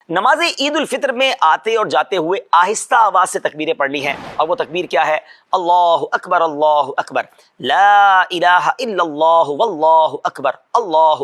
नमाज ईद उल फित्र में आते और जाते हुए आहिस्ता आवाज से तकबीरें पढ़नी है। और वो तकबीर क्या है? अल्लाहु अकबर, ला इलाहा इल्लल्लाह वल्लाहु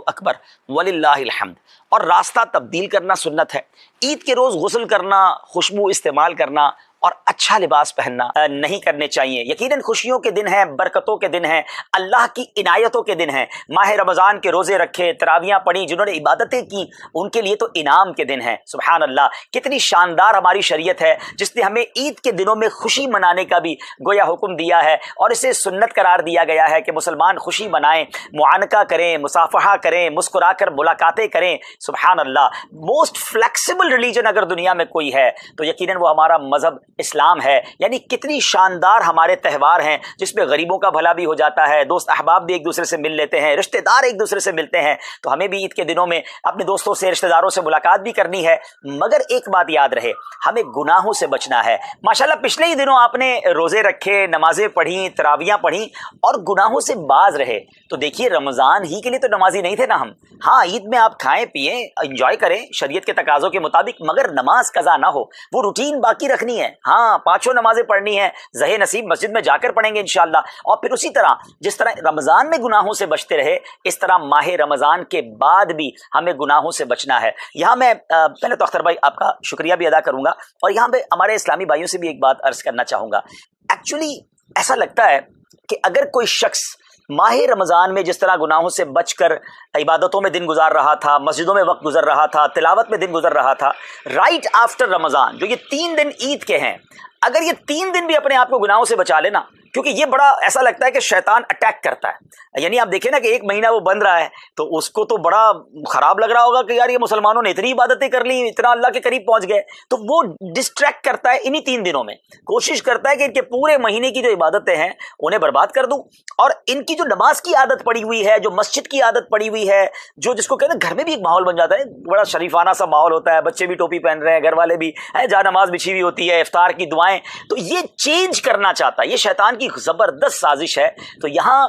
अकबर वलिल्लाहिल हम्द। और रास्ता तब्दील करना सुन्नत है। ईद के रोज गुस्ल करना, खुशबू इस्तेमाल करना और अच्छा लिबास पहनना नहीं करने चाहिए। यकीनन खुशियों के दिन हैं, बरकतों के दिन हैं, अल्लाह की इनायतों के दिन हैं। माह रमज़ान के रोज़े रखे, तरावियाँ पढ़ी, जिन्होंने इबादतें की, उनके लिए तो इनाम के दिन हैं। सुभान अल्लाह, कितनी शानदार हमारी शरीयत है जिसने हमें ईद के दिनों में खुशी मनाने का भी गोया हुक्म दिया है और इसे सुन्नत करार दिया गया है कि मुसलमान खुशी मनाएं, मुआनका करें, मुसाफहा करें, मुस्कुराकर मुलाकातें करें। सुभान अल्लाह, मोस्ट फ्लेक्सिबल रिलीजन अगर दुनिया में कोई है तो यकीनन वो हमारा मजहब इस्लाम है। यानी कितनी शानदार हमारे त्यौहार हैं जिसमें गरीबों का भला भी हो जाता है, दोस्त अहबाब भी एक दूसरे से मिल लेते हैं, रिश्तेदार एक दूसरे से मिलते हैं। तो हमें भी ईद के दिनों में अपने दोस्तों से, रिश्तेदारों से मुलाकात भी करनी है, मगर एक बात याद रहे, हमें गुनाहों से बचना है। माशाल्लाह पिछले ही दिनों आपने रोजे रखे, नमाजें पढ़ी, तरावियां पढ़ी और गुनाहों से बाज रहे। तो देखिए, रमजान ही के लिए तो नमाजी नहीं थे ना हम। हाँ, ईद में आप खाएं पिएं, एंजॉय करें शरीयत के तकाजों के मुताबिक, मगर नमाज कज़ा ना हो, वो रूटीन बाकी रखनी है। हाँ, पांचों नमाजें पढ़नी है, ज़हे नसीब मस्जिद में जाकर पढ़ेंगे इंशाअल्लाह। और फिर उसी तरह जिस तरह रमजान में गुनाहों से बचते रहे, इस तरह माह रमजान के बाद भी हमें गुनाहों से बचना है। यहाँ मैं पहले तो अख्तर भाई आपका शुक्रिया भी अदा करूंगा और यहाँ पे हमारे इस्लामी भाइयों से भी एक बात अर्ज करना चाहूंगा। एक्चुअली ऐसा लगता है कि अगर कोई शख्स माह रमज़ान में जिस तरह गुनाहों से बचकर इबादतों में दिन गुजार रहा था, मस्जिदों में वक्त गुजर रहा था, तिलावत में दिन गुजर रहा था, राइट आफ्टर रमज़ान जो ये 3 दिन ईद के हैं, अगर ये 3 दिन भी अपने आप को गुनाहों से बचा लेना, क्योंकि ये बड़ा ऐसा लगता है कि शैतान अटैक करता है। यानी आप देखें ना कि 1 महीना वो बंद रहा है तो उसको तो बड़ा खराब लग रहा होगा कि यार ये मुसलमानों ने इतनी इबादतें कर ली, इतना अल्लाह के करीब पहुंच गए। तो वो डिस्ट्रैक्ट करता है इन्हीं 3 दिनों में, कोशिश करता है कि इनके पूरे महीने की जो इबादतें हैं उन्हें बर्बाद कर दूं। और इनकी जो नमाज की आदत पड़ी हुई है, जो मस्जिद की आदत पड़ी हुई है, जो जिसको कहते हैं घर में भी एक माहौल बन जाता है, बड़ा शरीफाना सा माहौल होता है, बच्चे भी टोपी पहन रहे हैं, घर वाले भी है, जहाँ नमाज बिछी हुई होती है, इफ्तार की दुआएं, तो ये चेंज करना चाहता है। ये शैतान की जबरदस्त साजिश है। तो यहां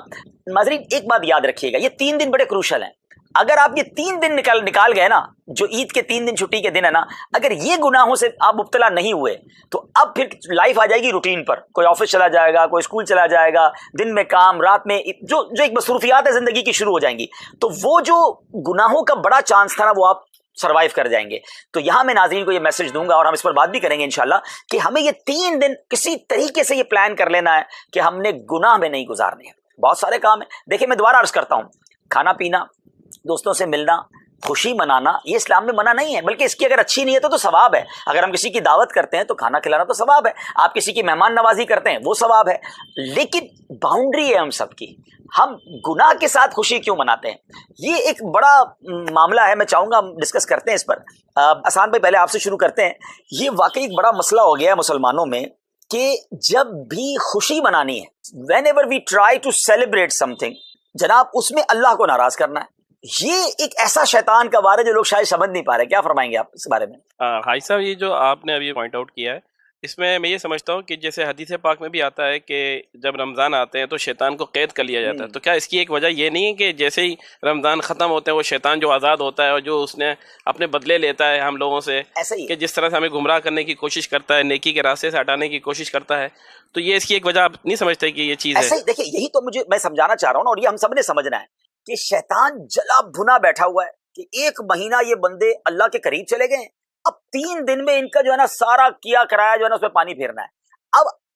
नाज़रीन एक बात याद रखिएगा, ये 3 दिन बड़े क्रूशल हैं। अगर आप ये 3 दिन निकाल गए ना, जो ईद के 3 दिन छुट्टी के दिन है ना, अगर ये गुनाहों से आप मुब्तला नहीं हुए तो अब फिर लाइफ आ जाएगी रूटीन पर। कोई ऑफिस चला जाएगा, कोई स्कूल चला जाएगा, दिन में काम, रात में जो एक मसरूफियात है जिंदगी की शुरू हो जाएंगी। तो वो जो गुनाहों का बड़ा चांस था ना, वो आप सर्वाइव कर जाएंगे। तो यहां मैं नाज़रीन को ये मैसेज दूंगा और हम इस पर बात भी करेंगे इंशाल्लाह कि हमें ये 3 दिन किसी तरीके से ये प्लान कर लेना है कि हमने गुनाह में नहीं गुजारने हैं। बहुत सारे काम है। देखिए, मैं दोबारा अर्ज करता हूं, खाना पीना, दोस्तों से मिलना, खुशी मनाना, ये इस्लाम में मना नहीं है, बल्कि इसकी अगर अच्छी नीयत हो तो सवाब है। अगर हम किसी की दावत करते हैं तो खाना खिलाना तो सवाब है, आप किसी की मेहमान नवाजी करते हैं वो सवाब है। लेकिन बाउंड्री है हम सबकी, हम गुनाह के साथ खुशी क्यों मनाते हैं? ये एक बड़ा मामला है, मैं चाहूंगा हम डिस्कस करते हैं इस पर। आसान भाई, पहले आपसे शुरू करते हैं। ये वाकई एक बड़ा मसला हो गया है मुसलमानों में कि जब भी खुशी मनानी है, whenever we try to celebrate something, जनाब उसमें अल्लाह को नाराज करना है। ये एक ऐसा शैतान का वार है जो लोग शायद समझ नहीं पा रहे। क्या फरमाएंगे आप इस बारे में? हाई साहब, ये जो आपने अभी पॉइंट आउट किया है, इसमें मैं ये समझता हूँ कि जैसे हदीस पाक में भी आता है कि जब रमज़ान आते हैं तो शैतान को कैद कर लिया जाता है। तो क्या इसकी एक वजह ये नहीं है कि जैसे ही रमज़ान ख़त्म होते हैं वो शैतान जो आज़ाद होता है और जो उसने अपने बदले लेता है हम लोगों से, ऐसा ही कि जिस तरह से हमें गुमराह करने की कोशिश करता है, नेकी के रास्ते से हटाने की कोशिश करता है, तो ये इसकी एक वजह आप नहीं समझते कि ये चीज़ है? ऐसा ही। देखिए, यही तो मुझे मैं समझाना चाह रहा हूँ ना, और ये हम सब ने समझना है कि शैतान जला भुना बैठा हुआ है कि 1 महीना ये बंदे अल्लाह के करीब चले गए, अब 3 दिन में इनका जो है ना सारा किया कराया जो है ना उसमें पानी फेरना है।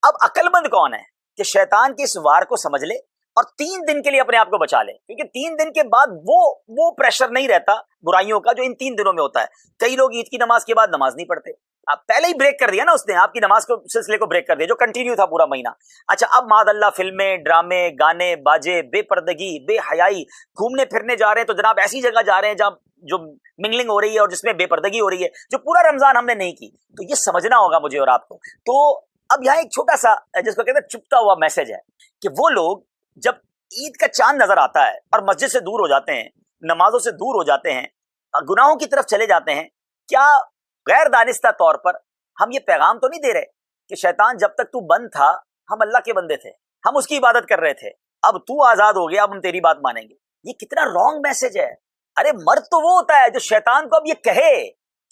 अब अक्लमंद कौन है कि शैतान की इस वार को समझ ले और 3 दिन के लिए अपने आप को बचा ले, क्योंकि 3 दिन के बाद वो प्रेशर नहीं रहता बुराइयों का जो इन 3 दिनों में होता है। कई लोग ईद की नमाज के बाद नमाज नहीं पढ़ते। अब पहले ही ब्रेक कर दिया ना उसने, आपकी नमाज को सिलसिले को ब्रेक कर दिया जो कंटिन्यू था पूरा महीना। अच्छा, अब मादअल्लाह फिल्में, ड्रामे, गाने, बाजे, बेपर्दगी, बेहयाई, घूमने फिरने जा रहे हैं तो जनाब ऐसी जगह जा रहे हैं जहां जो मिंगलिंग हो रही है और जिसमें बेपर्दगी हो रही है, जो पूरा रमजान हमने नहीं की। तो ये समझना होगा मुझे और आपको। तो अब यहाँ एक छोटा सा जिसको कहते हैं चुपता हुआ मैसेज है कि वो लोग जब ईद का चांद नजर आता है और मस्जिद से दूर हो जाते हैं, नमाजों से दूर हो जाते हैं, गुनाहों की तरफ चले जाते हैं, क्या गैर दानिस्ता तौर पर हम ये पैगाम तो नहीं दे रहे कि शैतान जब तक तू बंद था हम अल्लाह के बंदे थे, हम उसकी इबादत कर रहे थे, अब तू आजाद हो गया, अब हम तेरी बात मानेंगे? ये कितना रॉन्ग मैसेज है। अरे मर्द तो वो होता है जो शैतान को अब ये कहे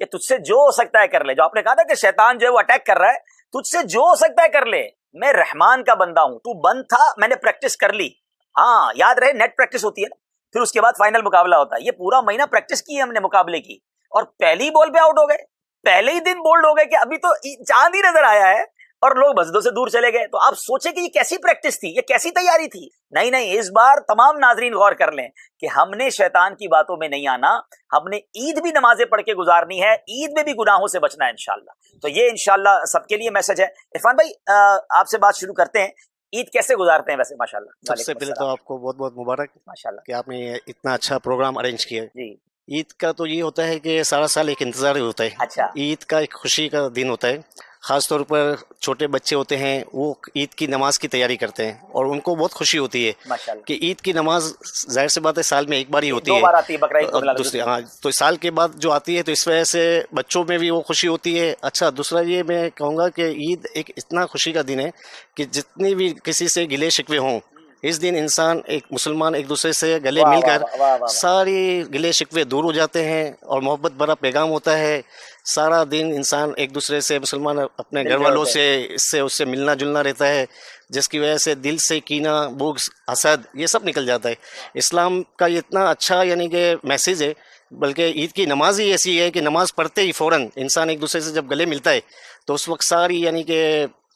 कि तुझसे जो हो सकता है कर ले। जो आपने कहा था कि शैतान जो है वो अटैक कर रहा है, तुझसे जो हो सकता है कर ले, मैं रहमान का बंदा हूं, तू बंद था, मैंने प्रैक्टिस कर ली। हाँ याद रहे, नेट प्रैक्टिस होती है ना, फिर उसके बाद फाइनल मुकाबला होता है। ये पूरा महीना प्रैक्टिस की है हमने मुकाबले की, और पहली बॉल पे आउट हो गए, पहले ही दिन बोल्ड हो गए कि अभी तो चांद ही नजर आया है और लोग मस्जिदों से दूर चले गए। तो आप सोचे कि ये कैसी प्रैक्टिस थी, ये कैसी तैयारी थी। नहीं नहीं, इस बार तमाम नाजरीन गौर कर लें कि हमने शैतान की बातों में नहीं आना, हमने ईद भी नमाजें पढ़ के गुजारनी है, ईद में भी गुनाहों से बचना है इंशाल्लाह। तो ये इंशाल्लाह सबके लिए मैसेज है। इरफान भाई आपसे बात शुरू करते हैं, ईद कैसे गुजारते हैं वैसे माशाल्लाह? सबसे पहले तो आपको बहुत बहुत मुबारक माशाल्लाह कि आपने इतना अच्छा प्रोग्राम अरेंज किया। जी। ईद का तो ये होता है कि सारा साल एक इंतज़ार होता है। अच्छा। ईद का एक खुशी का दिन होता है। ख़ास तौर पर छोटे बच्चे होते हैं, वो ईद की नमाज की तैयारी करते हैं और उनको बहुत खुशी होती है माशाल्लाह कि ईद की नमाज जाहिर सी बात है साल में एक बार ही होती दो है। बार आती है, बकरा ईद को मिला दूसरी हाँ, तो साल के बाद जो आती है, तो इस वजह से बच्चों में भी वो खुशी होती है। अच्छा, दूसरा ये मैं कहूँगा कि ईद एक इतना खुशी का दिन है कि जितनी भी किसी से गिले शिकवे हों, इस दिन इंसान एक मुसलमान एक दूसरे से गले वाह, मिलकर वाह, वाह, वाह, वाह। सारी गिले शिकवे दूर हो जाते हैं और मोहब्बत भरा पैगाम होता है। सारा दिन इंसान एक दूसरे से, मुसलमान अपने घर वालों से, इससे उससे मिलना जुलना रहता है, जिसकी वजह से दिल से कीना, बुग़्ज़, हसद ये सब निकल जाता है। इस्लाम का ये इतना अच्छा यानी कि मैसेज है। बल्कि ईद की नमाज ही ऐसी है कि नमाज पढ़ते ही फ़ौरन इंसान एक दूसरे से जब गले मिलता है तो उस वक्त सारी यानी कि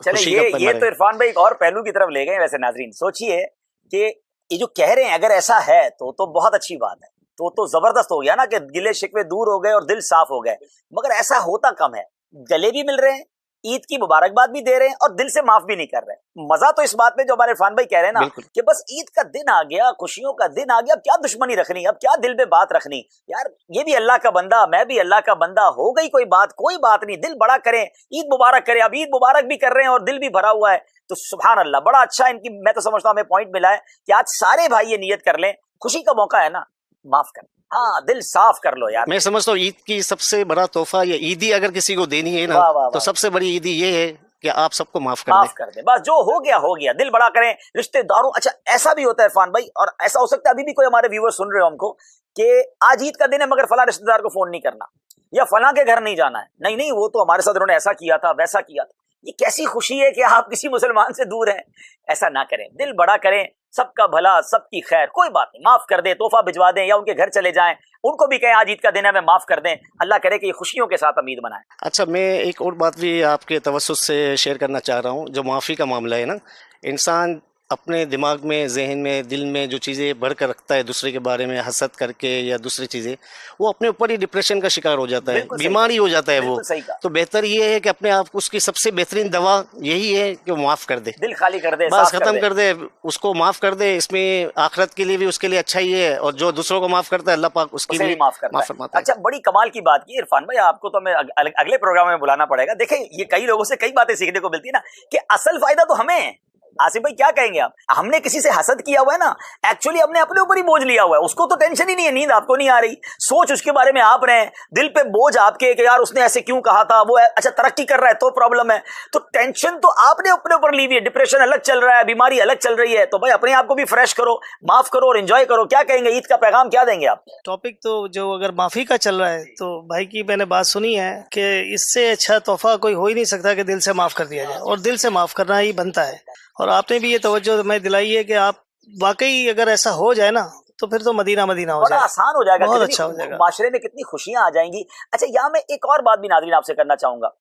चले ये तो इरफान भाई एक और पहलू की तरफ ले गए। वैसे नाजरीन सोचिए कि ये जो कह रहे हैं अगर ऐसा है तो बहुत अच्छी बात है, तो जबरदस्त हो गया ना कि गिले शिकवे दूर हो गए और दिल साफ हो गए। मगर ऐसा होता कम है, गले भी मिल रहे हैं, ईद की मुबारकबाद भी दे रहे हैं और दिल से माफ भी नहीं कर रहे। मजा तो इस बात में जो हमारे इरफान भाई कह रहे हैं ना कि बस ईद का दिन आ गया, खुशियों का दिन आ गया, अब क्या दुश्मनी रखनी, अब क्या दिल पे बात रखनी। यार ये भी अल्लाह का बंदा, मैं भी अल्लाह का बंदा, हो गई कोई बात नहीं, दिल बड़ा करें, ईद मुबारक करें। अब ईद मुबारक भी कर रहे हैं और दिल भी भरा हुआ है, तो सुभान अल्लाह, बड़ा अच्छा इनकी, मैं तो समझता हूं हमें पॉइंट मिला है कि आज सारे भाई ये नियत कर लें, खुशी का मौका है ना, माफ कर, हाँ दिल साफ कर लो यार। मैं समझता हूँ ईद की सबसे बड़ा तोहफा ये ईदी अगर किसी को देनी है ना, तो सबसे बड़ी ईदी ये है कि आप सबको माफ कर दें। बस जो हो गया, दिल बड़ा करें, रिश्तेदारों। अच्छा ऐसा भी होता है इरफान भाई, और ऐसा हो सकता है अभी भी कोई हमारे व्यूअर सुन रहे हो हमको कि आज ईद का दिन है मगर फला रिश्तेदार को फोन नहीं करना या फला के घर नहीं जाना है। नहीं वो तो हमारे साथ उन्होंने ऐसा किया था, वैसा किया था। ये कैसी खुशी है कि आप किसी मुसलमान से दूर हैं। ऐसा ना करें, दिल बड़ा करें, सबका भला, सबकी खैर, कोई बात नहीं, माफ कर दें, तोहफा भिजवा दें या उनके घर चले जाएं, उनको भी कहें आज ईद का दिन है, मैं माफ कर दें। अल्लाह करे कि ये खुशियों के साथ हम ईद मनाएं। अच्छा, मैं एक और बात भी आपके तवज्जुह से शेयर करना चाह रहा हूँ। जो माफ़ी का मामला है ना, इंसान अपने दिमाग में, जहन में, दिल में जो चीज़ें भर कर रखता है दूसरे के बारे में, हसद करके या दूसरी चीज़ें, वो अपने ऊपर ही डिप्रेशन का शिकार हो जाता है, बीमारी हो जाता है वो। तो बेहतर ये है कि अपने आप को, उसकी सबसे बेहतरीन दवा यही है कि वो माफ़ कर दे, दिल खाली कर दे, बस ख़त्म कर दे, उसको माफ़ कर दे। इसमें आखिरत के लिए भी उसके लिए अच्छा ही है, और जो दूसरों को माफ़ करता है अल्लाह पाक उसकी भी माफ़ फरमाता है। अच्छा, बड़ी कमाल की बात की इरफान भाई, आपको तो हमें अगले प्रोग्राम में बुलाना पड़ेगा। देखें ये कई लोगों से कई बातें सीखने को मिलती है ना कि असल फायदा तो हमें है। आसिफ भाई क्या कहेंगे आप? हमने किसी से हसद किया हुआ है ना, एक्चुअली हमने अपने ऊपर ही बोझ लिया हुआ है, उसको तो टेंशन ही नहीं है, नींद आपको नहीं आ रही, सोच उसके बारे में आप रहे हैं, दिल पे बोझ आपके कि यार उसने ऐसे क्यों कहा था, वो अच्छा तरक्की कर रहा है तो प्रॉब्लम है, तो टेंशन तो आपने अपने ऊपर ली हुई है, डिप्रेशन अलग चल रहा है, बीमारी अलग चल रही है। तो भाई अपने आप को भी फ्रेश करो, माफ करो और एंजॉय करो। क्या कहेंगे, ईद का पैगाम क्या देंगे आप? टॉपिक तो जो अगर माफी का चल रहा है तो भाई की मैंने बात सुनी है कि इससे अच्छा तोहफा कोई हो ही नहीं सकता कि दिल से माफ कर दिया जाए, और दिल से माफ करना ही बनता है। और आपने भी ये तवज्जो मैं दिलाई है कि आप वाकई अगर ऐसा हो जाए ना तो फिर तो मदीना हो जाए, आसान हो जाएगा, बहुत अच्छा हो जाएगा, माशरे में कितनी खुशियां आ जाएंगी। अच्छा यहाँ मैं एक और बात भी नाज़रीन आपसे करना चाहूंगा,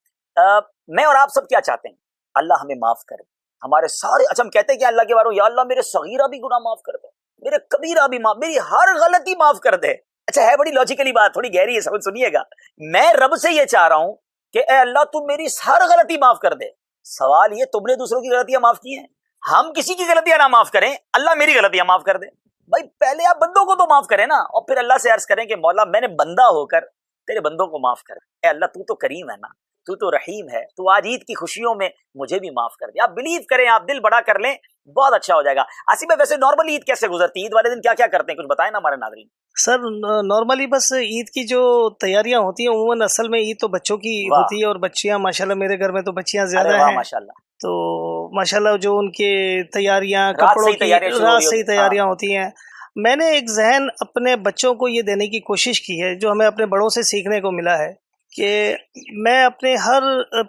मैं और आप सब क्या चाहते हैं? अल्लाह हमें माफ करे, हमारे सारे, अच्छा हम कहते हैं कि अल्लाह के बारे में, या अल्लाह मेरे सगीरा भी गुनाह माफ कर दे, मेरे कबीरा भी माफ, मेरी हर गलती माफ कर दे। अच्छा है बड़ी लॉजिकली बात, थोड़ी गहरी है, समझ सुनिएगा। मैं रब से ये चाह रहा हूं कि ए अल्लाह तू मेरी हर गलती माफ कर दे। सवाल ये, तुमने दूसरों की गलतियां माफ की हैं, हम किसी की गलतियां ना माफ करें, अल्लाह मेरी गलतियां माफ कर दे। भाई पहले आप बंदों को तो माफ करें ना, और फिर अल्लाह से अर्ज करें कि मौला मैंने बंदा होकर तेरे बंदों को माफ कर। ए अल्लाह तू तो करीम है ना, तू तो रहीम है, तू आज ईद की खुशियों में मुझे भी माफ कर दे। आप बिलीव करें, आप दिल बड़ा कर लें, बहुत अच्छा हो जाएगा। आसिफ भाई वैसे नॉर्मली ईद कैसे गुजरती है? ईद वाले दिन क्या क्या करते हैं, कुछ बताएं ना हमारे नाज़रीन। सर नॉर्मली बस ईद की जो तैयारियां होती हैं, उम्मन असल में ईद तो बच्चों की होती है, और बच्चियां माशाल्लाह, मेरे घर में तो बच्चियां ज्यादा हैं माशाल्लाह, तो माशाल्लाह जो उनके तैयारियां, कपड़ों की रात से ही तैयारियां होती हैं। मैंने एक जहन अपने बच्चों को ये देने की कोशिश की है जो हमें अपने बड़ों से सीखने को मिला है कि मैं अपने हर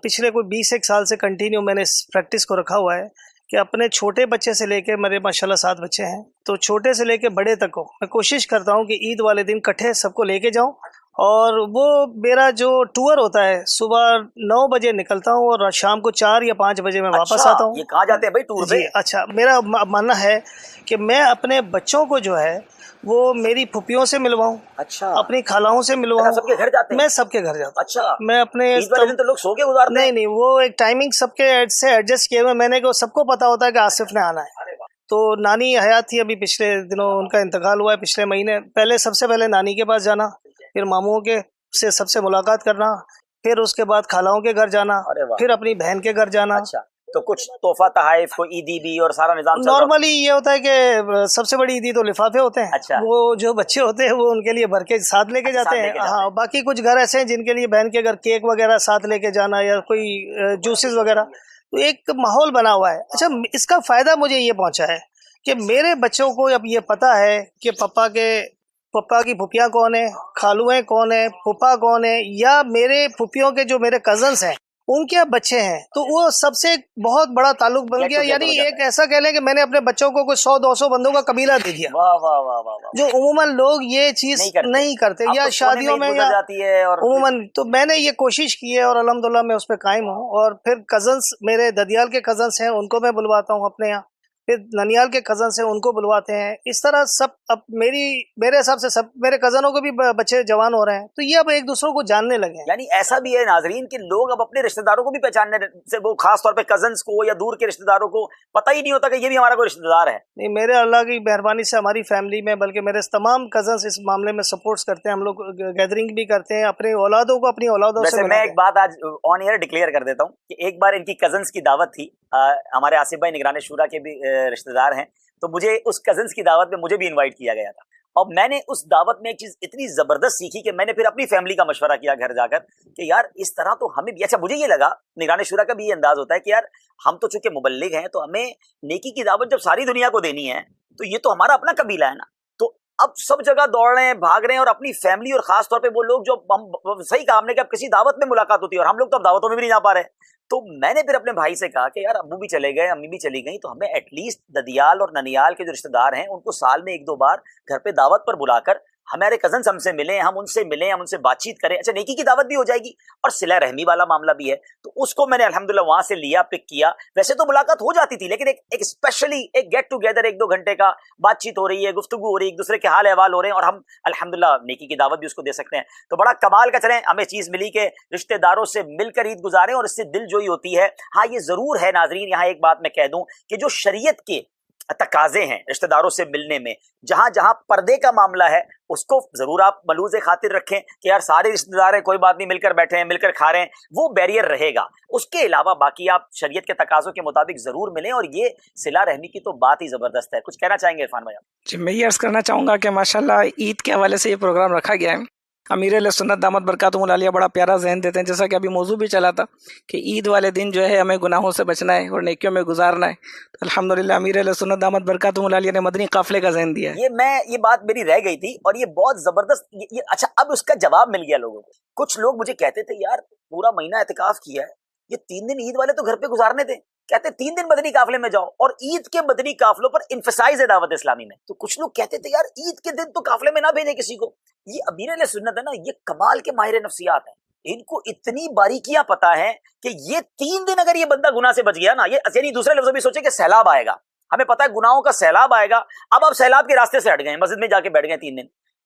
पिछले कोई 20 साल से कंटिन्यू मैंने इस प्रैक्टिस को रखा हुआ है कि अपने छोटे बच्चे से लेके, मेरे माशाल्लाह 7 बच्चे हैं, तो छोटे से लेके बड़े तक को मैं कोशिश करता हूँ कि ईद वाले दिन इकट्ठे सबको लेके जाऊँ। और वो मेरा जो टूर होता है, सुबह 9 बजे निकलता हूँ और शाम को 4 या 5 बजे मैं वापस आता हूँ। ये कहाँ जाते हैं भाई टूर पे? जी अच्छा, मेरा मानना है कि मैं अपने बच्चों को जो है वो मेरी फुफियों से मिलवाऊं, अच्छा, अपनी खालाओं से मिलवाऊं। सबके घर जाते हैं? मैं सबके घर जाता हूं। अच्छा, मैं अपने ईद वाले दिन तो लोग सो के गुजारते हैं? नहीं, वो एक टाइमिंग सबके से एडजस्ट किए हुए। मैंने को सबको पता होता है कि आसिफ ने आना है। तो नानी हयात थी, अभी पिछले दिनों उनका इंतकाल हुआ है, पिछले महीने। पहले सबसे पहले नानी के पास जाना, फिर मामूओं के से सबसे मुलाकात करना, फिर उसके बाद खालाओं के घर जाना, फिर अपनी बहन के घर जाना। अच्छा, तो कुछ तोहफा तहाइफ को ईदी भी और सारा निजाम नॉर्मली ये होता है कि सबसे बड़ी ईदी तो लिफाफे होते हैं। अच्छा। वो जो बच्चे होते हैं वो उनके लिए भर के साथ लेके जाते हैं। हाँ, बाकी कुछ घर ऐसे हैं जिनके लिए बहन के घर केक वगैरह साथ लेके जाना या कोई जूसेस वगैरह, तो एक माहौल बना हुआ है। अच्छा, इसका फायदा मुझे ये पहुंचा है कि मेरे बच्चों को अब ये पता है कि पप्पा की फुफियाँ कौन है, खालुएं कौन है, फूफा कौन है, या मेरे फुफियों के जो मेरे कजन्स हैं उनके बच्चे हैं, तो वो सबसे बहुत बड़ा ताल्लुक बन गया। यानी एक ऐसा कह लें कि मैंने अपने बच्चों को कोई 100-200 बंदों का कबीला दे दिया। वाह वाह वाह वाह, जो उमूमन लोग ये चीज नहीं करते या तो शादियों में या जाती है और उमूमन। तो मैंने ये कोशिश की है और अल्हम्दुलिल्लाह मैं उस पर कायम हूँ। और फिर कजन्स, मेरे ददियाल के कजन्स हैं, उनको मैं बुलवाता हूँ अपने यहाँ, फिर ननियाल के कजन से उनको बुलवाते हैं। इस तरह सब अब मेरे हिसाब से सब मेरे कजनों को भी बच्चे जवान हो रहे हैं, तो ये अब एक दूसरे को जानने लगे हैं। यानी ऐसा भी है नाजरीन कि लोग अब अपने रिश्तेदारों को भी पहचानने से, वो खास तौर पे कजन्स को या दूर के रिश्तेदारों को पता ही नहीं होता कि ये भी हमारा कोई रिश्तेदार है। नहीं, मेरे अल्लाह की मेहरबानी से हमारी फैमिली में, बल्कि मेरे तमाम कजन्स इस मामले में सपोर्ट्स करते हैं। हम लोग गैदरिंग भी करते हैं अपने औलादों को अपनी औलादों से। मैं एक बात आज ऑन एयर डिक्लेयर कर देता हूँ कि एक बार इनकी कजन्स की दावत थी, हमारे आसिफ भाई निगरान शुरा के भी रिश्तेदार हैं, तो मुझे उस कजन्स की दावत में मुझे भी इनवाइट किया गया था। और मैंने उस दावत में एक चीज इतनी जबरदस्त सीखी कि मैंने फिर अपनी फैमिली का मशवरा किया घर जाकर कि यार इस तरह तो हमें भी, अच्छा मुझे ये लगा, निगरान शुरा का भी ये अंदाज होता है कि यार हम तो चूंकि मुबल्लिग हैं तो हमें नेकी की दावत जब सारी दुनिया को देनी है तो ये तो हमारा अपना कबीला है ना। तो अब सब जगह दौड़ रहे हैं, भाग रहे हैं, और अपनी फैमिली और खास तौर पे वो लोग जो हम, सही कहा हमने कि अब किसी दावत में मुलाकात होती है और हम लोग तो अब दावतों में भी नहीं जा पा रहे। तो मैंने फिर अपने भाई से कहा कि यार अब्बू भी चले गए, अम्मी भी चली गई, तो हमें एटलीस्ट ददियाल और ननियाल के जो रिश्तेदार हैं उनको साल में 1-2 बार घर पे दावत पर बुलाकर हमारे कजन हमसे मिलें, हम उनसे बातचीत करें। अच्छा, नेकी की दावत भी हो जाएगी और सिला रहमी वाला मामला भी है। तो उसको मैंने अल्हम्दुलिल्लाह वहां से लिया, पिक किया। वैसे तो मुलाकात हो जाती थी, लेकिन एक स्पेशली एक गेट टुगेदर 1-2 घंटे का बातचीत हो रही है, गुफ्तगू हो रही है, एक दूसरे के हाल अहवाल हो रहे हैं, और हम अल्हम्दुलिल्लाह नेकी की दावत भी उसको दे सकते हैं। तो बड़ा कमाल का चलें, हमें चीज मिली कि रिश्तेदारों से मिलकर ईद गुजारें और इससे दिलजोई होती है। हाँ, ये जरूर है नाजरीन, यहाँ एक बात मैं कह दूं कि जो शरीयत के तकाजे हैं रिश्तेदारों से मिलने में, जहां जहां पर्दे का मामला है उसको जरूर आप मलूज़े खातिर रखें कि यार सारे रिश्तेदार हैं, कोई बात नहीं, मिलकर बैठे हैं, मिलकर खा रहे हैं, वो बैरियर रहेगा। उसके अलावा बाकी आप शरीयत के तकाजों के मुताबिक जरूर मिलें। और ये सिला रहमी की तो बात ही जबरदस्त है। कुछ कहना चाहेंगे इरफान भाई? जी, मैं ये अर्ज करना चाहूँगा कि माशाल्लाह ईद के हवाले से ये प्रोग्राम रखा गया है। अमीर सुन्नत दामत बरकातुहुल आलिया बड़ा प्यारा जहन देते हैं, जैसा कि अभी मौजू भी चला था कि ईद वाले दिन जो है हमें गुनाहों से बचना है और नेकियों में गुजारना है। तो अल्हम्दुलिल्लाह अमीर सुन्नत दामत बरकातुहुल आलिया ने मदनी काफिले का जहन दिया है। ये बात मेरी रह गई थी और ये बहुत जबरदस्त अच्छा, अब उसका जवाब मिल गया लोगों को। कुछ लोग मुझे कहते थे यार पूरा महीना एतिकाफ किया है, ये 3 दिन ईद वाले तो घर पे गुजारने थे, कहते 3 दिन मदनी काफिले में जाओ। और ईद के मदनी काफिलों पर इन्फसाइज है दावत इस्लामी में। तो कुछ लोग कहते थे यार ईद के दिन तो काफिले में ना भेजे किसी को। ये अमीर अहले सुन्नत है ना, ये कमाल के माहिर नफ्सियात हैं, इनको इतनी बारीकियां पता है कि ये 3 दिन अगर ये बंदा गुनाह से बच गया ना, ये यानी दूसरे लफ्ज़ों में सोचे कि सैलाब आएगा, हमें पता है गुनाहों का सैलाब आएगा। अब आप सैलाब के रास्ते से हट गए, मस्जिद में जाके बैठ गए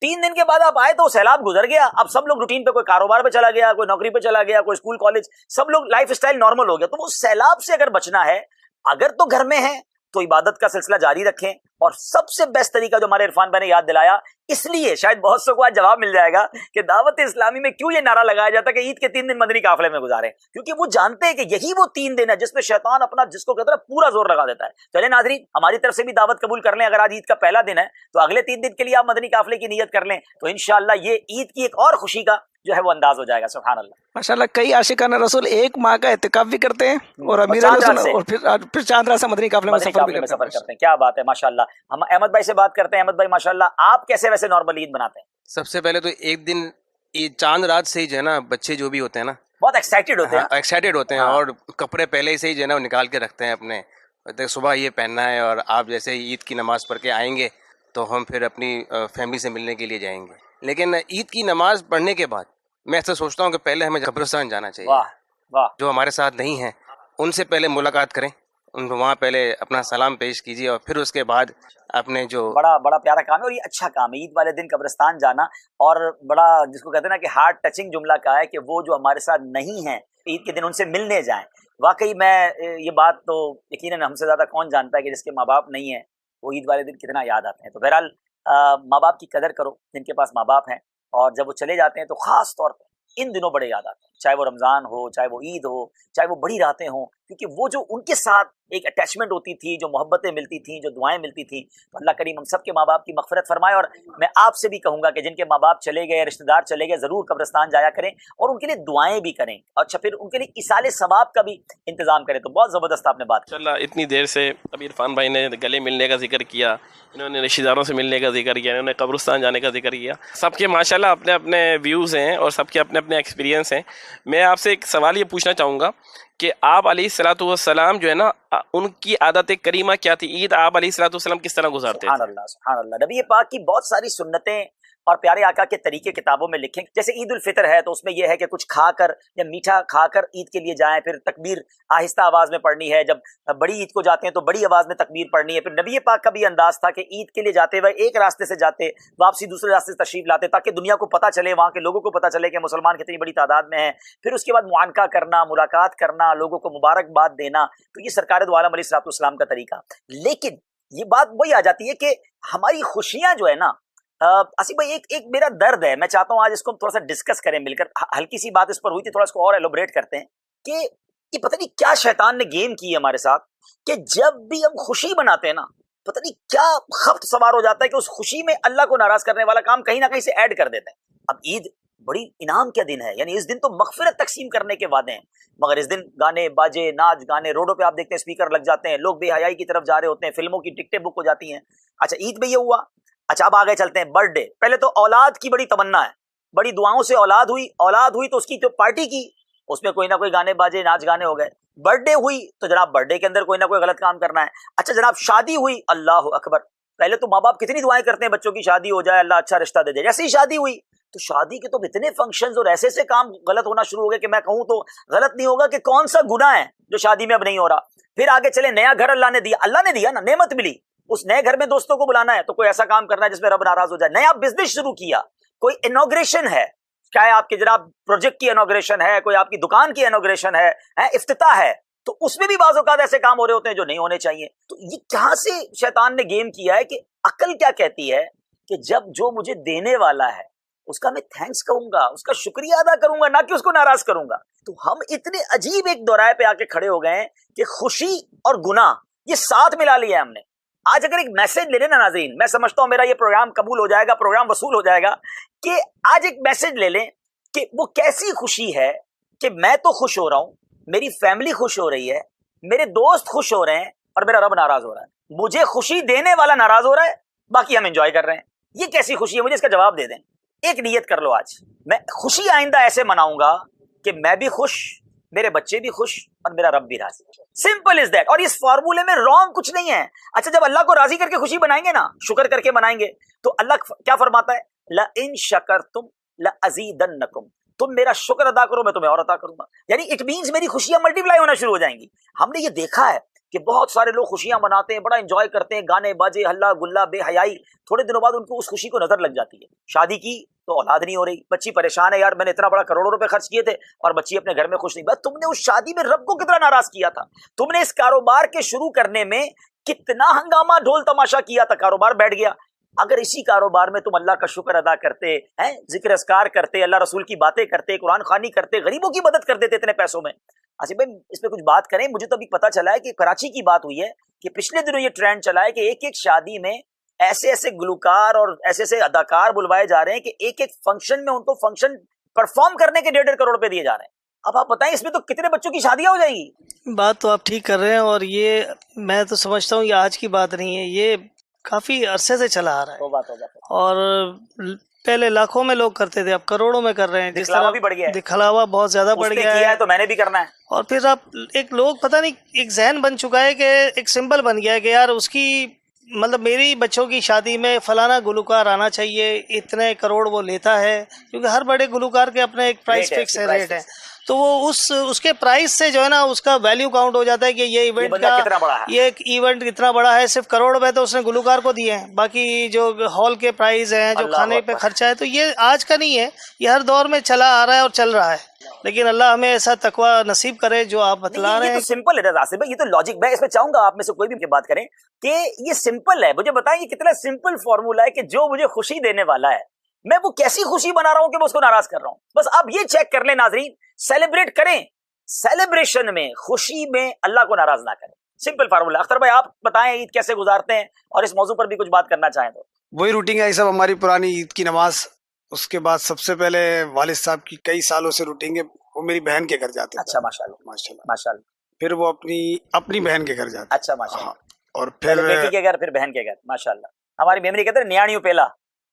3 दिन के बाद आप आए तो सैलाब गुजर गया। अब सब लोग रूटीन पे, कोई कारोबार पे चला गया, कोई नौकरी पे चला गया, कोई स्कूल कॉलेज, सब लोग लाइफ स्टाइल नॉर्मल हो गया। तो वो सैलाब से अगर बचना है, अगर तो घर में है तो इबादत का सिलसिला जारी रखें। और सबसे बेस्ट तरीका जो हमारे इरफान भाई ने याद दिलाया, इसलिए शायद बहुत सौ को आज जवाब मिल जाएगा कि दावत इस्लामी में क्यों ये नारा लगाया जाता है कि ईद के 3 दिन मदनी काफिले में गुजारें, क्योंकि वो जानते हैं कि यही वो 3 दिन है जिसमें शैतान अपना, जिसको कहते हैं, पूरा जोर लगा देता है। चले नाज़रीन, हमारी तरफ से भी दावत कबूल कर लें। अगर आज ईद का पहला दिन है तो अगले 3 दिन के लिए आप मदनी काफिले की नीयत कर लें, तो इंशाअल्लाह ये ईद की एक और खुशी का जो है वो अंदाज हो जाएगा। सुभान अल्लाह। माशाल्लाह कई आशिकाना रसूल 1 माह का इत्तिकाफ भी करते हैं और अमीर और फिर चांद रात से मदनी काफिले में सफर भी करते हैं। क्या बात है, माशाल्लाह। हम अहमद भाई से बात करते हैं। अहमद भाई माशाल्लाह, आप कैसे वैसे नॉर्मल ईद मनाते हैं? सबसे पहले तो एक दिन ये चांद रात से ही जो है ना बच्चे जो भी होते हैं ना बहुत एक्साइटेड होते हैं। एक्साइटेड होते हैं हाँ। और कपड़े पहले से ही जो है ना वो निकाल के रखते हैं अपने, तो सुबह ये पहनना है और आप जैसे ही ईद की नमाज़ पढ़ के आएंगे तो हम फिर अपनी फैमिली से मिलने के लिए जाएंगे। लेकिन ईद की नमाज़ पढ़ने के बाद मैं ऐसा सोचता हूँ कि पहले हमें कब्रिस्तान जाना चाहिए। वाह वाह। जो हमारे साथ नहीं हैं उनसे पहले मुलाकात करें, उनको वहाँ पहले अपना सलाम पेश कीजिए और फिर उसके बाद अपने जो बड़ा बड़ा प्यारा काम है और ये अच्छा काम है ईद वाले दिन कब्रिस्तान जाना। और बड़ा जिसको कहते हैं ना कि हार्ट टचिंग जुमला का है कि वो जो हमारे साथ नहीं है ईद के दिन उनसे मिलने जाएं। वाकई मैं ये बात तो यकीनन हमसे ज़्यादा कौन जानता है कि जिसके माँ बाप नहीं है वो ईद वाले दिन कितना याद आते हैं। तो बहरहाल माँ बाप की कदर करो जिनके पास माँ बाप हैं, और जब वो चले जाते हैं तो ख़ास तौर पर इन दिनों बड़े याद आते हैं, चाहे वो रमज़ान हो, चाहे वो ईद हो, चाहे वो बड़ी रातें हों, क्योंकि वो जो उनके साथ एक अटैचमेंट होती थी, जो मोहब्बतें मिलती थी, जो दुआएं मिलती थी। तो अल्लाह करीम हम सब के माँ बाप की मग़फ़िरत फरमाए। और मैं आपसे भी कहूँगा कि जिनके माँ बाप चले गए, रिश्तेदार चले गए, ज़रूर कब्रिस्तान जाया करें और उनके लिए दुआएं भी करें। अच्छा, फिर उनके लिए इसाले सवाब का भी इंतज़ाम करें। तो बहुत ज़बरदस्त आपने बात की। माशाल्लाह इतनी देर से अभी इरफान भाई ने गले मिलने का जिक्र किया, इन्होंने रिश्तेदारों से मिलने का जिक्र किया, इन्होंने कब्रिस्तान जाने का जिक्र किया। सबके माशाल्लाह अपने अपने व्यूज़ हैं और सबके अपने अपने एक्सपीरियंस हैं। मैं आपसे एक सवाल ये पूछना चाहूँगा कि आप अलैहिस्सलातु वस्सलाम जो है ना उनकी आदत करीमा क्या थी? ईद आप अलैहिस्सलातु वस्सलाम किस तरह गुजारते थे? सुभान अल्लाह। नबी पाक की बहुत सारी सुन्नतें और प्यारे आका के तरीके किताबों में लिखे। जैसे ईद उल फितर है तो उसमें यह है कि कुछ खाकर या मीठा खाकर ईद के लिए जाएं, फिर तकबीर आहिस्ता आवाज में पढ़नी है। जब बड़ी ईद को जाते हैं तो बड़ी आवाज में तकबीर पढ़नी है। फिर नबी पाक का भी अंदाज था कि ईद के लिए जाते हुए एक रास्ते से जाते, वापसी दूसरे रास्ते से तशरीफ लाते, ताकि दुनिया को पता चले, वहाँ के लोगों को पता चले कि मुसलमान कितनी बड़ी तादाद में है। फिर उसके बाद मुआनका करना, मुलाकात करना, लोगों को मुबारकबाद देना। तो ये सरकार दो आलम अलैहिस्सलाम का तरीका। लेकिन ये बात वही आ जाती है कि हमारी खुशियां जो है ना, आसिफ भाई एक मेरा दर्द है, मैं चाहता हूं आज इसको हम थोड़ा सा डिस्कस करें मिलकर। हल्की सी बात इस पर हुई थी, थोड़ा इसको और एलोबरेट करते हैं कि ये पता नहीं क्या शैतान ने गेम की है हमारे साथ कि जब भी हम खुशी बनाते हैं ना, पता नहीं क्या खप्त सवार हो जाता है कि उस खुशी में अल्लाह को नाराज करने वाला काम कहीं ना कहीं से ऐड कर देते हैं। अब ईद बड़ी इनाम का दिन है, यानी इस दिन तो मगफिरत तकसीम करने के वादे हैं, मगर इस दिन गाने बाजे, नाच गाने, रोडों पे आप देखते हैं स्पीकर लग जाते हैं, लोग बेहयाई की तरफ जा रहे होते हैं, फिल्मों की टिकटें बुक हो जाती हैं। अच्छा, ईद में ये हुआ। अच्छा, अब आगे चलते हैं बर्थडे। पहले तो औलाद की बड़ी तमन्ना है, बड़ी दुआओं से औलाद हुई तो उसकी जो पार्टी की, उसमें कोई ना कोई गाने बाजे नाच गाने हो गए। बर्थडे हुई तो जनाब बर्थडे के अंदर कोई ना कोई गलत काम करना है। अच्छा जनाब शादी हुई, अल्लाह अकबर, पहले तो माँ बाप कितनी दुआएं करते हैं बच्चों की शादी हो जाए, अल्लाह अच्छा रिश्ता दे दे। जैसे ही शादी हुई तो शादी के तो इतने फंक्शंस और ऐसे ऐसे काम गलत होना शुरू हो गए कि मैं कहूं तो गलत नहीं होगा कि कौन सा गुनाह है जो शादी में अब नहीं हो रहा। फिर आगे चले, नया घर अल्लाह ने दिया ना, नेमत मिली, उस नए घर में दोस्तों को बुलाना है तो कोई ऐसा काम करना है जिसमें रब नाराज हो जाए। नया बिजनेस शुरू किया, कोई इनॉग्रेशन है, चाहे आपके जनाब प्रोजेक्ट की इनॉग्रेशन है, कोई आपकी दुकान की इनॉग्रेशन है, इफ्तिताह है, तो उसमें भी बाज़ औक़ात ऐसे काम हो रहे होते हैं जो नहीं होने चाहिए। तो ये कहां से शैतान ने गेम किया है कि अकल क्या कहती है कि जब जो मुझे देने वाला है उसका मैं थैंक्स कहूंगा, उसका शुक्रिया अदा करूंगा, ना कि उसको नाराज करूंगा। तो हम इतने अजीब एक दोराए पे आके खड़े हो गए हैं कि खुशी और गुनाह ये साथ मिला लिया है हमने। आज अगर एक मैसेज ले लें ना नाज़रीन, मैं समझता हूं मेरा ये प्रोग्राम कबूल हो जाएगा, प्रोग्राम वसूल हो जाएगा, कि आज एक मैसेज ले लें कि वो कैसी खुशी है कि मैं तो खुश हो रहा हूं, मेरी फैमिली खुश हो रही है, मेरे दोस्त खुश हो रहे हैं और मेरा रब नाराज हो रहा है। मुझे खुशी देने वाला नाराज हो रहा है, बाकी हम एंजॉय कर रहे हैं। ये कैसी खुशी है? मुझे इसका जवाब दे दें। एक नियत कर लो, आज मैं खुशी आइंदा ऐसे मनाऊंगा कि मैं भी खुश, मेरे बच्चे भी खुश और मेरा रब भी राजी। Simple is that. और इस फॉर्मूले में रॉन्ग कुछ नहीं है। अच्छा, जब अल्लाह को राजी करके खुशी बनाएंगे ना, शुक्र करके बनाएंगे, तो अल्लाह क्या फरमाता है? ला इन शकरतुम ला अज़ीदन्नकुम, तुम मेरा शुक्र अदा करो मैं तुम्हें और अता करूंगा। यानी इट मींस मेरी खुशियां मल्टीप्लाई होना शुरू हो जाएंगी। हमने ये देखा है कि बहुत सारे लोग खुशियां मनाते हैं, बड़ा एंजॉय करते हैं, गाने बाजे, हल्ला गुल्ला, बेहयाई, थोड़े दिनों बाद उनको उस खुशी को नजर लग जाती है। शादी की तो औलाद नहीं हो रही, बच्ची परेशान है, यार मैंने इतना बड़ा करोड़ों रुपए खर्च किए थे और बच्ची अपने घर में खुश नहीं। बस तुमने उस शादी में रब को कितना नाराज किया था, तुमने इस कारोबार के शुरू करने में कितना हंगामा ढोल तमाशा किया था, कारोबार बैठ गया। अगर इसी कारोबार में तुम अल्लाह का शुक्र अदा करते हैं, जिक्र अस्कार करते, अल्लाह रसूल की बातें करते, कुरान खानी करते, गरीबों की मदद कर देते इतने पैसों में। आसिफ भाई इस पे कुछ बात करें। मुझे तो अभी पता चला है कि कराची की बात हुई है कि पिछले दिनों ये ट्रेंड चला है कि एक एक शादी में ऐसे ऐसे गुलकार और ऐसे ऐसे अदाकार बुलवाए जा रहे हैं कि एक एक फंक्शन में उनको फंक्शन परफॉर्म करने के 1.5 करोड़ रुपए दिए जा रहे हैं। अब आप बताएं इसमें तो कितने बच्चों की शादियां हो जाएंगी। बात तो आप ठीक कर रहे हैं, और ये मैं तो समझता हूँ ये आज की बात नहीं है, ये काफ़ी अरसे से चला आ रहा है। तो बात और पहले लाखों में लोग करते थे, अब करोड़ों में कर रहे हैं। जिस दिखलावा तरह भी बढ़ गया है। दिखलावा बहुत ज्यादा बढ़ उसने गया किया है है। तो मैंने भी करना है। और फिर आप एक लोग पता नहीं एक जहन बन चुका है कि एक सिंबल बन गया है कि यार उसकी मतलब मेरी बच्चों की शादी में फलाना गुलकार आना चाहिए, इतने करोड़ वो लेता है, क्योंकि हर बड़े गुलकार के अपने एक प्राइस रेट है, फिक्स है, प्राइस रेट है। फिक्स तो वो उसके प्राइस से जो है ना उसका वैल्यू काउंट हो जाता है कि ये इवेंट बंदा कितना बड़ा है। ये एक इवेंट कितना बड़ा है। सिर्फ करोड़ रुपए तो उसने गुलकार को दिए हैं, बाकी जो हॉल के प्राइस हैं, जो अल्लाह खाने पे अकबर। खर्चा है, तो ये आज का नहीं है, ये हर दौर में चला आ रहा है और चल रहा है। लेकिन अल्लाह हमें ऐसा तकवा नसीब करे जो आप बतला रहे ये हैं। तो सिंपल है आसिफ भाई, ये तो लॉजिक। मैं इसमें चाहूंगा आप में से कोई भी बात करें कि ये सिंपल है। मुझे बताएं ये कितना सिंपल फॉर्मूला है कि जो मुझे खुशी देने वाला है मैं वो कैसी खुशी बना रहा हूं कि मैं उसको नाराज कर रहा हूं। बस आप ये चेक कर लें नाजरीन, सेलिब्रेट करें, सेलिब्रेशन में खुशी में अल्लाह को नाराज ना करें। Simple formula. अख्तर भाई आप बताएं ईद कैसे गुजारते हैं और इस मौजू पर भी कुछ बात करना चाहें तो। वही रूटीन है सब हमारी पुरानी ईद की नमाज। उसके बाद सबसे पहले वालिद साहब की कई सालों से रूटीन है, वो मेरी बहन के घर जाते थे। अच्छा माशाल्लाह माशाल्लाह। माशाल्लाह। फिर वो अपनी बहन के घर जाते। अच्छा माशाल्लाह। हाँ, और पहले फिर बेटी के घर फिर बहन के घर। माशाल्लाह। हमारी मेमोरी कहते हैं न्याणियों पहला।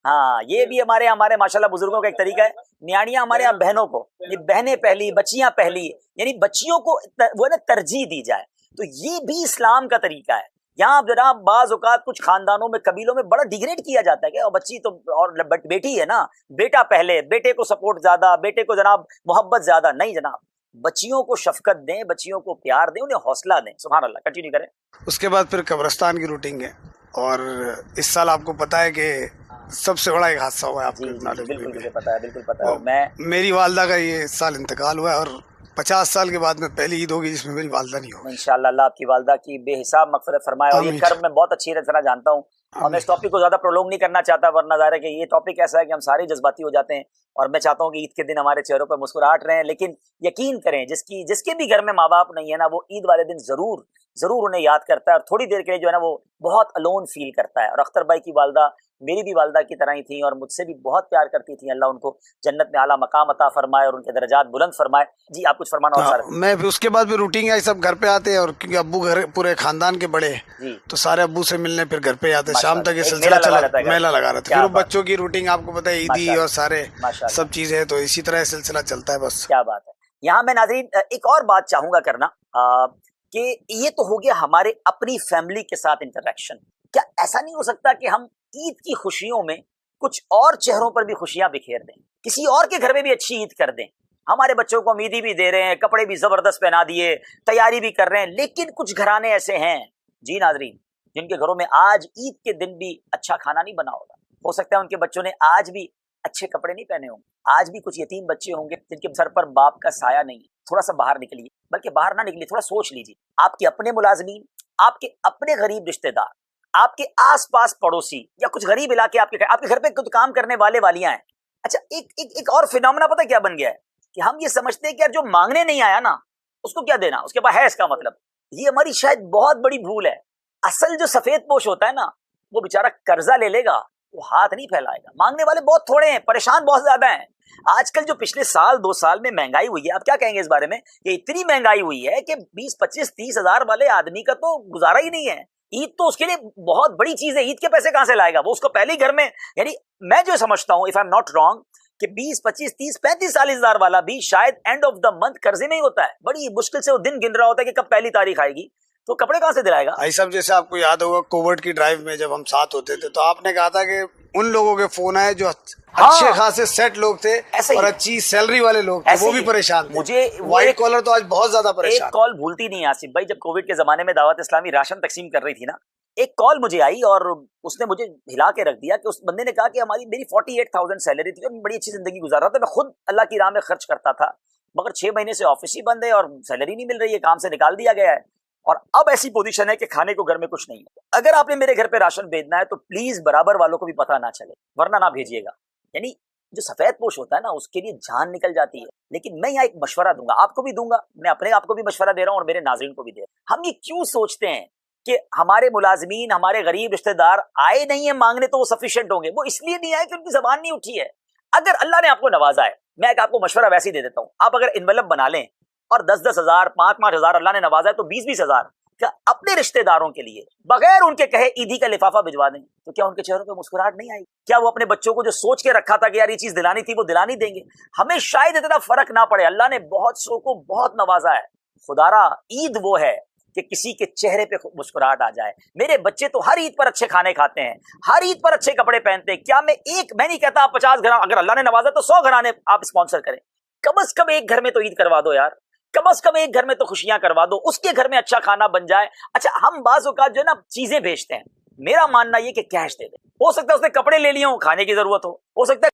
हाँ ये भी हमारे माशाल्लाह बुजुर्गों का एक तरीका है। न्याणियां हमारे यहाँ बहनों को, ये बहनें पहली, बच्चियां पहली, यानी बच्चियों को वो है ना तरजीह दी जाए। तो ये भी इस्लाम का तरीका है। यहाँ जनाब बाज औकात कुछ खानदानों में, कबीलों में बड़ा डिग्रेड किया जाता है कि बच्ची तो और बेटी है ना, बेटा पहले, बेटे को सपोर्ट ज्यादा, बेटे को जनाब मोहब्बत ज्यादा। नहीं जनाब, बच्चियों को शफकत दें, बच्चियों को प्यार दें, उन्हें हौसला दें। सुभान अल्लाह। कंटिन्यू करें। उसके बाद फिर कब्रिस्तान की रूटीन है। और इस साल आपको पता है कि सबसे बड़ा एक हादसा हुआ है आपके नॉलेज में। बिल्कुल मुझे पता है, बिल्कुल पता है। मैं मेरी वालदा का ये इस साल इंतकाल हुआ है और 50 साल के बाद में पहली ईद होगी जिसमें मेरी वालदा नहीं होगी। इंशाअल्लाह अल्लाह आपकी वालदा की बेहिसाब मगफिरत फरमाए। और ये आमीन। कर्म मैं बहुत अच्छी तरह जानता हूँ और मैं इस टॉपिक को ज्यादा प्रोलोंग नहीं करना चाहता, वरना ज़ाहिर है कि ये टॉपिक ऐसा है कि हम सारे जज्बाती हो जाते हैं। और मैं चाहता हूँ कि ईद के दिन हमारे चेहरों पर मुस्कुराहट रहे। लेकिन यकीन करें जिसके भी घर में माँ बाप नहीं है ना, वो ईद वाले दिन जरूर उन्हें याद करता है और थोड़ी देर के लिए जो है ना वो बहुत अलोन फील करता है। और अख्तर भाई की वालदा मेरी भी वालदा की तरह ही थी और मुझसे भी बहुत प्यार करती थी। अल्लाह उनको जन्नत में आला मकाम अता फरमाए और उनके दर्जात बुलंद फरमाए। जी आप कुछ फरमाना और सारे। मैं फिर उसके बाद भी रूटीन है, सब घर पे आते हैं और क्योंकि अब्बू घर पूरे खानदान के बड़े जी। तो सारे अब्बू से मिलने फिर घर पे आते हैं। शाम तक ये एक सिलसिला मेला लगा चला, रहता है घर। मेला लगा रहता है। क्या फिर वो बात। बच्चों की रूटीन आपको पता है, ईदी माशाल्लाह। और सारे माशाल्लाह। सब चीजें, तो इसी तरह सिलसिला चलता है बस। क्या बात है। यहाँ मैं नाज़रीन एक और बात चाहूंगा करना कि ये तो हो गया हमारे अपनी फैमिली के साथ इंटरेक्शन। क्या ऐसा नहीं हो सकता कि हम ईद की खुशियों में कुछ और चेहरों पर भी खुशियां बिखेर दें, किसी और के घर में भी अच्छी ईद कर दें? हमारे बच्चों को ईदी भी दे रहे हैं, कपड़े भी जबरदस्त पहना दिए, तैयारी भी कर रहे हैं, लेकिन कुछ घराने ऐसे हैं जी नाजरीन जिनके घरों में आज ईद के दिन भी अच्छा खाना नहीं बना होगा। हो सकता है उनके बच्चों ने आज भी अच्छे कपड़े नहीं पहने होंगे। आज भी कुछ यतीम बच्चे होंगे जिनके सर पर बाप का साया नहीं है। थोड़ा सा बाहर निकलिए, बल्कि बाहर ना निकलिए, थोड़ा सोच लीजिए। आपके अपने मुलाजमीन, आपके अपने गरीब रिश्तेदार, आपके आसपास पड़ोसी या कुछ गरीब इलाके आपके घर पे कुछ काम करने वाले वालियां हैं। अच्छा एक और फिनोमेना पता क्या बन गया है कि हम ये समझते हैं कि यार जो मांगने नहीं आया ना उसको क्या देना, उसके पास है इसका मतलब। ये हमारी शायद बहुत बड़ी भूल है। असल जो सफेद पोश होता है ना वो बेचारा कर्जा ले लेगा, वो हाथ नहीं फैलाएगा। मांगने वाले बहुत थोड़े हैं, परेशान बहुत ज्यादा हैं। आजकल जो पिछले साल 2 साल में महंगाई हुई है, आप क्या कहेंगे इस बारे में? ये इतनी महंगाई हुई है कि 20, 25, 30 हजार वाले आदमी का तो गुजारा ही नहीं है। ईद तो उसके लिए बहुत बड़ी चीज है, ईद के पैसे कहां से लाएगा वो? उसको पहले ही घर में, यानी मैं जो समझता हूं, if I am not wrong, कि 20, 25, 30, 35, 40 हजार वाला भी शायद एंड ऑफ द मंथ कर्जे में ही होता है। बड़ी मुश्किल से वो दिन गिन रहा होता है कि कब पहली तारीख आएगी, तो कपड़े कहां से दिलाएगा? भाई साहब जैसे आपको याद होगा कोविड की ड्राइव में जब हम साथ होते थे तो आपने कहा था कि उन लोगों के फोन आए जो अच्छे खासे सेट लोग थे और अच्छी सैलरी वाले लोग थे, वो भी परेशान थे। मुझे व्हाइट कॉलर तो आज बहुत ज्यादा परेशान। एक कॉल भूलती नहीं आसिफ भाई, जब कोविड के जमाने में दावत इस्लामी राशन तकसीम कर रही थी ना, एक कॉल मुझे आई और उसने मुझे हिला के रख दिया कि उस बंदे ने कहा कि मेरी 48,000 सैलरी थी, मैं बड़ी अच्छी जिंदगी गुजार रहा था, मैं खुद अल्लाह की राह में खर्च करता था, मगर 6 महीने से ऑफिस ही बंद है और सैलरी नहीं मिल रही है, काम से निकाल दिया गया है और अब ऐसी पोजीशन है कि खाने को घर में कुछ नहीं है। अगर आपने मेरे घर पे राशन भेजना है तो प्लीज बराबर वालों को भी पता ना चले, वरना ना भेजिएगा। यानी जो सफेद पोश होता है ना उसके लिए जान निकल जाती है। लेकिन मैं यहाँ एक मशवरा दूंगा, आपको भी दूंगा, मैं अपने आप को भी मशवरा दे रहा हूँ और मेरे नाज़रीन को भी दे रहा हूँ। हम ये क्यों सोचते हैं कि हमारे मुलाजमीन, हमारे गरीब रिश्तेदार आए नहीं है मांगने तो वो सफिशिएंट होंगे? वो इसलिए नहीं आए कि उनकी जबान नहीं उठी है। अगर अल्लाह ने आपको नवाजा है, मैं आपको मशवरा वैसे ही दे देता हूँ, आप अगर इन्वेलप बना लें और 10-10 हजार, 5-5 हजार अल्लाह ने नवाजा है तो 20-20 हजार क्या अपने रिश्तेदारों के लिए बगैर उनके कहे ईदी का लिफाफा भिजवा दें, तो क्या उनके चेहरों पे मुस्कुराहट नहीं आई? क्या वो अपने बच्चों को जो सोच के रखा था कि यार ये चीज दिलानी थी वो दिला नहीं देंगे? हमें शायद इतना फर्क ना पड़े, अल्लाह ने बहुत सो को बहुत नवाजा है। खुदारा ईद वो है कि किसी के चेहरे पे मुस्कुराहट आ जाए। मेरे बच्चे तो हर ईद पर अच्छे खाने खाते हैं, हर ईद पर अच्छे कपड़े पहनते हैं। क्या मैं नहीं कहता आप 50 घर, अगर अल्लाह ने नवाजा तो 100 घराने आप स्पॉन्सर करें। कम से कम एक घर में तो ईद करवा दो यार, कम से कम एक घर में तो खुशियां करवा दो, उसके घर में अच्छा खाना बन जाए। अच्छा, हम बाज़ औक़ात जो है ना चीजें भेजते हैं, मेरा मानना ये कि कैश दे दे। हो सकता है उसने कपड़े ले लिए हो, खाने की जरूरत हो सकता है